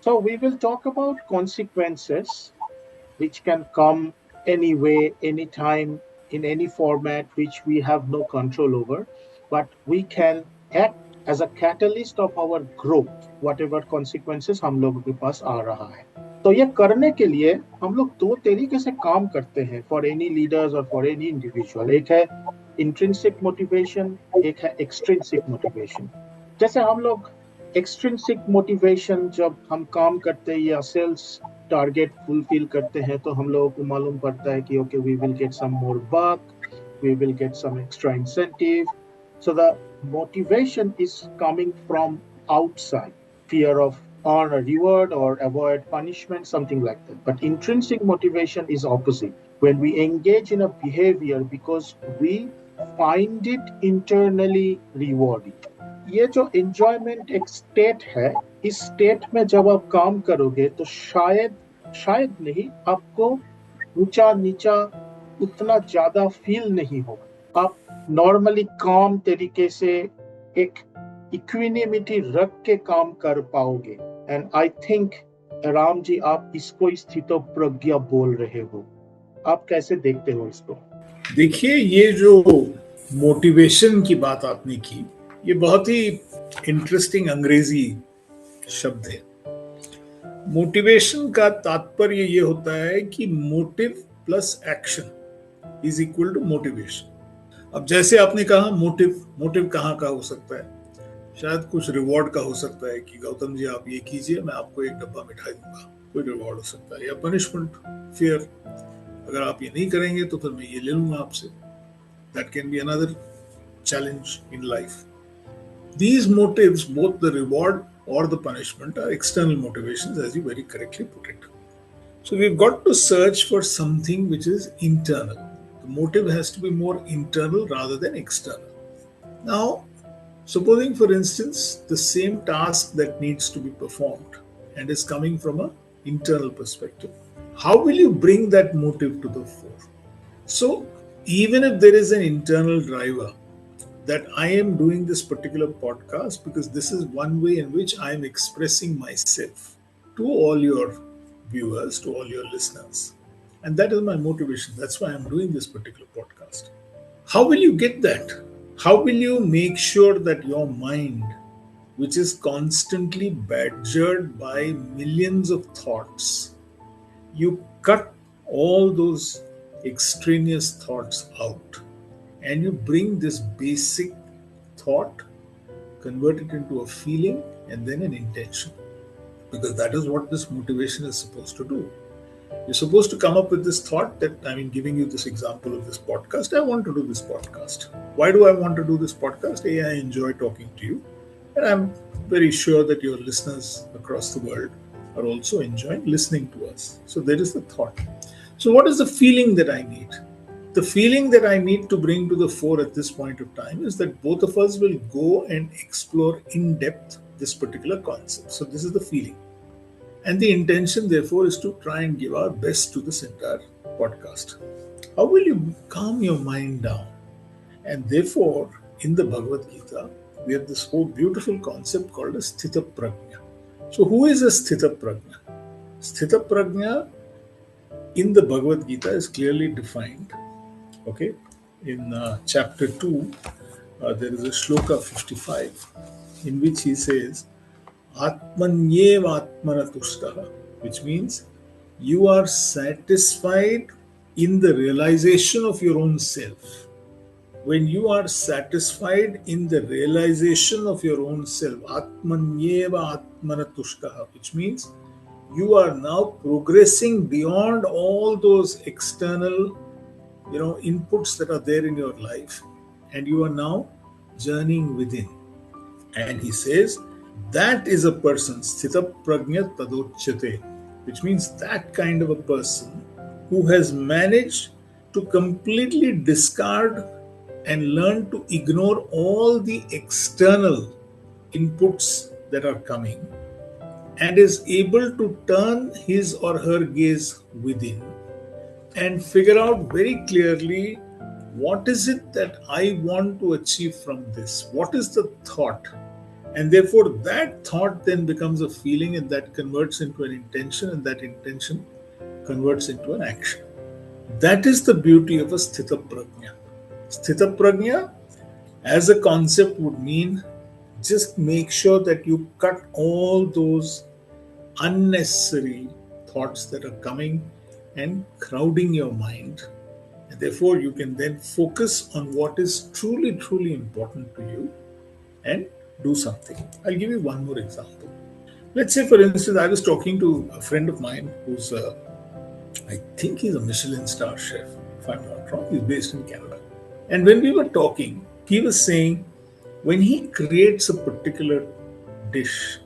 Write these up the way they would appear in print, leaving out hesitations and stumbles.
So we will talk about consequences which can come any way, anytime, in any format which we have no control over, but we can act as a catalyst of our growth, whatever consequences हम लोगों के पास आ रहा है. तो ये करने के लिए हम लोग दो तरीके से काम करते हैं फॉर एनी लीडर्स और फॉर एनी इंडिविजुअल. एक है इंट्रिंसिक मोटिवेशन, एक है एक्सट्रिंसिक मोटिवेशन. जैसे हम लोग एक्सट्रिंसिक मोटिवेशन जब हम काम करते हैं या सेल्स टारगेट फुलफिल करते हैं तो हम लोगों को मालूम पड़ता है कि okay we will get some more buck, we will get some extra incentive. So the motivation is coming from outside, fear of earn a reward or avoid punishment, something like that. But intrinsic motivation is opposite. When we engage in a behavior because we find it internally rewarding. ये जो enjoyment एक state है, इस state में जब आप काम करोगे तो शायद नहीं, आपको ऊंचा नीचा उतना ज्यादा फील नहीं होगा. आप नॉर्मली काम तरीके से एक इक्विनिमिटी रख के काम कर पाओगे. And I think Ram ji आप इसको स्थितप्रज्ञा बोल रहे हो. आप कैसे देखते हो इसको? देखिए, ये जो मोटिवेशन की बात आपने की, ये बहुत ही इंटरेस्टिंग अंग्रेजी शब्द है. मोटिवेशन का तात्पर्य ये होता है कि motive plus action is equal to motivation. अब जैसे आपने कहा मोटिव कहाँ का हो सकता है? शायद कुछ रिवॉर्ड का हो सकता है कि गौतम जी आप ये कीजिए, मैं आपको एक डब्बा मिठाई दूंगा, कोई रिवॉर्ड हो सकता है. या पनिशमेंट, फियर, अगर आप ये नहीं करेंगे तो फिर मैं ये ले लूंगा आपसे. That can be another challenge in life. These motives, both the reward or the punishment, are external motivations, as you very correctly put it. So we've got to search for something which is internal. The motive has to be more internal rather than external. Now, supposing, for instance, the same task that needs to be performed and is coming from an internal perspective, how will you bring that motive to the fore? So, even if there is an internal driver, that I am doing this particular podcast because this is one way in which I am expressing myself to all your viewers, to all your listeners. And that is my motivation. That's why I'm doing this particular podcast. How will you get that? How will you make sure that your mind, which is constantly badgered by millions of thoughts, you cut all those extraneous thoughts out and you bring this basic thought, convert it into a feeling and then an intention? Because that is what this motivation is supposed to do. You're supposed to come up with this thought that, giving you this example of this podcast, I want to do this podcast. Why do I want to do this podcast? A, I enjoy talking to you. And I'm very sure that your listeners across the world are also enjoying listening to us. So there is the thought. So what is the feeling that I need? The feeling that I need to bring to the fore at this point of time is that both of us will go and explore in depth this particular concept. So this is the feeling. And the intention, therefore, is to try and give our best to this entire podcast. How will you calm your mind down? And therefore, in the Bhagavad Gita, we have this whole beautiful concept called a Sthitaprajna. So who is a Sthitaprajna? Sthitaprajna in the Bhagavad Gita is clearly defined. Okay, in chapter 2, there is a shloka 55 in which he says, Atmanyeva Atmanatushtaha, which means you are satisfied in the realization of your own self. When you are satisfied in the realization of your own self, Atmanyeva Atmanatushtaha, which means you are now progressing beyond all those external inputs that are there in your life, and you are now journeying within. And he says that is a person, Sthitaprajna Tadochyate, which means that kind of a person who has managed to completely discard and learn to ignore all the external inputs that are coming and is able to turn his or her gaze within and figure out very clearly what is it that I want to achieve from this? What is the thought? And therefore, that thought then becomes a feeling, and that converts into an intention, and that intention converts into an action. That is the beauty of a Sthitaprajna. Sthitaprajna, as a concept, would mean just make sure that you cut all those unnecessary thoughts that are coming and crowding your mind. And therefore, you can then focus on what is truly, truly important to you and do something. I'll give you one more example. Let's say, for instance, I was talking to a friend of mine who's, I think he's a Michelin star chef, if I'm not wrong. He's based in Canada. And when we were talking, he was saying when he creates a particular dish,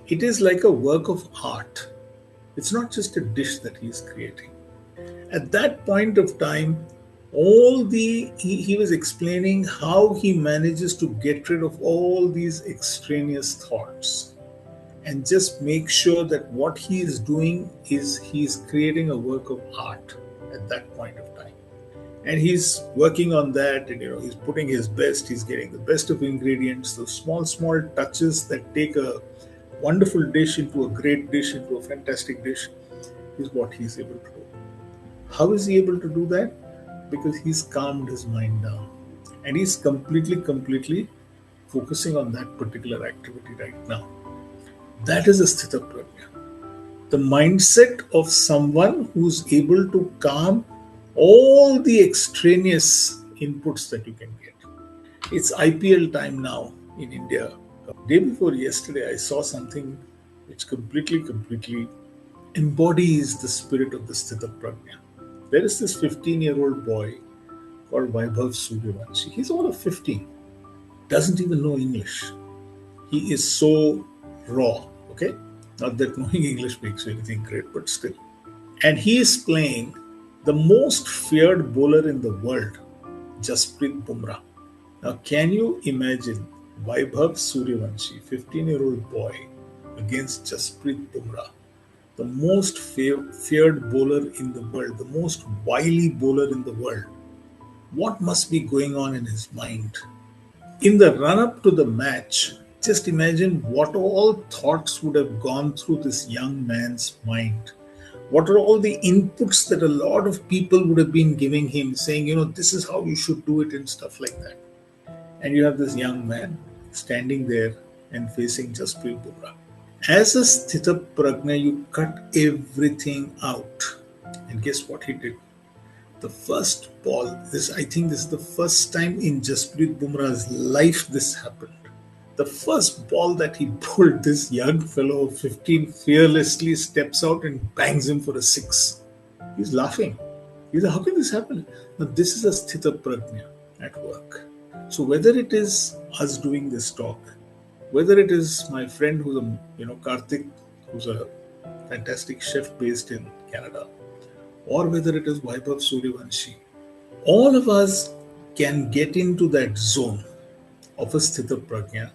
it is like a work of art. It's not just a dish that he's creating. At that point of time, he was explaining how he manages to get rid of all these extraneous thoughts and just make sure that what he is doing is he's creating a work of art at that point of time. And he's working on that, and he's putting his best, he's getting the best of ingredients, those small touches that take a wonderful dish into a great dish, into a fantastic dish, is what he's able to do. How is he able to do that? Because he's calmed his mind down and he's completely focusing on that particular activity right now. That is a Sthitaprajna. The mindset of someone who's able to calm all the extraneous inputs that you can get. It's IPL time now in India. Day before yesterday, I saw something which completely embodies the spirit of the Sthitaprajna. There is this 15-year-old boy called Vaibhav Suryavanshi. He's all of 15, doesn't even know English. He is so raw, okay? Not that knowing English makes you anything great, but still. And he is playing the most feared bowler in the world, Jasprit Bumrah. Now, can you imagine Vaibhav Suryavanshi, 15-year-old boy, against Jasprit Bumrah, the most feared bowler in the world, the most wily bowler in the world? What must be going on in his mind? In the run-up to the match, just imagine what all thoughts would have gone through this young man's mind. What are all the inputs that a lot of people would have been giving him, saying, this is how you should do it and stuff like that. And you have this young man standing there and facing Jasprit Bumrah. As a Sthitaprajna, you cut everything out. And guess what he did? The first ball, I think this is the first time in Jasprit Bumrah's life this happened. The first ball that he pulled, this young fellow of 15 fearlessly steps out and bangs him for a 6. He's laughing. He's like, how can this happen? Now, this is a Sthitaprajna at work. So whether it is us doing this talk, whether it is my friend who's Karthik, who's a fantastic chef based in Canada, or whether it is Vaibhav Suryavanshi, all of us can get into that zone of a Sthitaprajna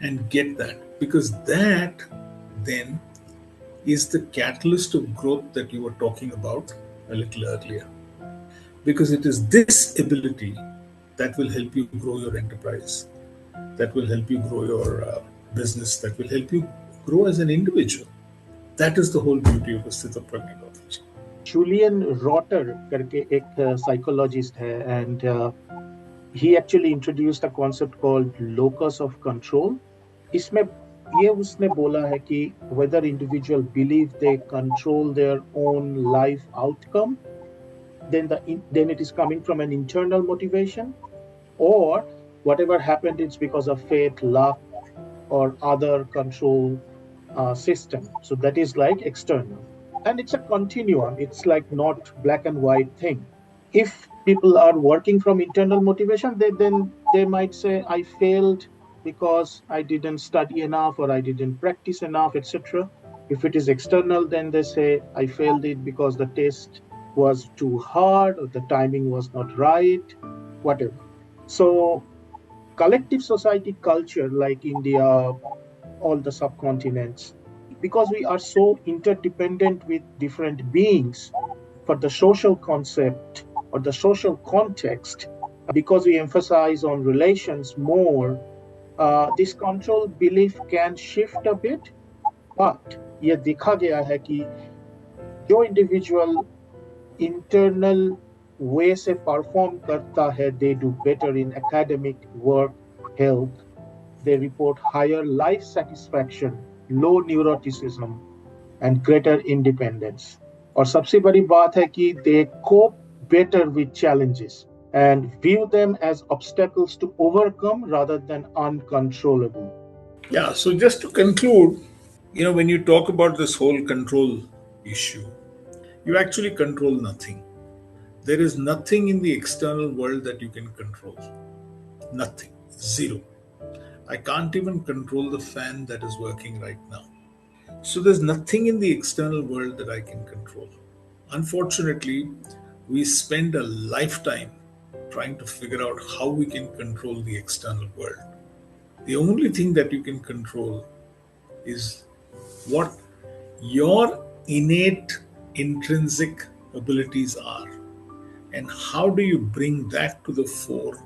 and get that, because that then is the catalyst of growth that you were talking about a little earlier. Because it is this ability that will help you grow your enterprise, that will help you grow your business, that will help you grow as an individual. That is the whole beauty of a Sthitaprajna. Julian Rotter करके एक psychologist है, and he actually introduced a concept called Locus of control. इसमें ये उसने बोला है कि whether individual believe they control their own life outcome, then it is coming from an internal motivation, or whatever happened it's because of fate, luck, or other control system. So that is like external. And it's a continuum. It's like not black and white thing. If people are working from internal motivation, then they might say, I failed because I didn't study enough, or I didn't practice enough, etc. If it is external, then they say, I failed it because the test was too hard, or the timing was not right, whatever. So collective society culture like India, all the subcontinents, because we are so interdependent with different beings, for the social concept or the social context, because we emphasize on relations more, This control belief can shift a bit, but ये देखा गया है कि जो individual internal वे से perform करता है, they do better in academic work, health, they report higher life satisfaction, low neuroticism, and greater independence. और सबसे बड़ी बात है कि they cope better with challenges and view them as obstacles to overcome rather than uncontrollable. Yeah, so just to conclude, when you talk about this whole control issue, you actually control nothing. There is nothing in the external world that you can control. Nothing. Zero. I can't even control the fan that is working right now. So there's nothing in the external world that I can control. Unfortunately, we spend a lifetime trying to figure out how we can control the external world. The only thing that you can control is what your innate intrinsic abilities are, and how do you bring that to the fore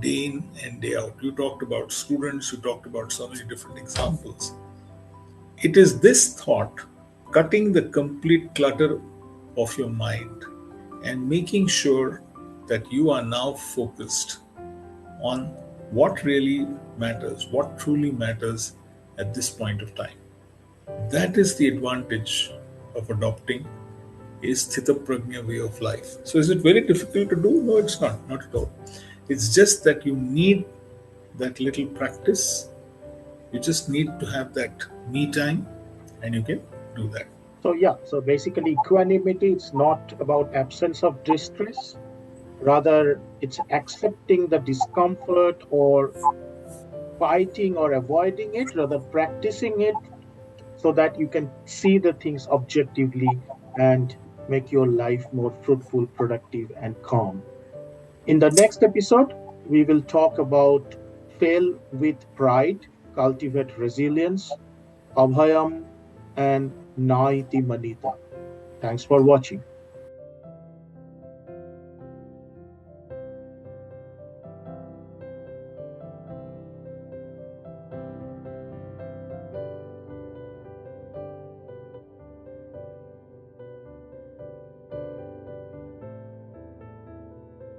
day in and day out. You talked about students, you talked about so many different examples. It is this thought, cutting the complete clutter of your mind and making sure that you are now focused on what really matters, what truly matters at this point of time. That is the advantage of adopting a Sthitaprajna way of life. So, is it very difficult to do? No, it's not at all. It's just that you need that little practice. You just need to have that me time, and you can do that. So yeah, so basically equanimity, it's not about absence of distress, rather it's accepting the discomfort or fighting or avoiding it, rather practicing it so that you can see the things objectively and make your life more fruitful, productive, and calm. In the next episode, we will talk about fail with pride, cultivate resilience, abhayam, and naiti manita. Thanks for watching.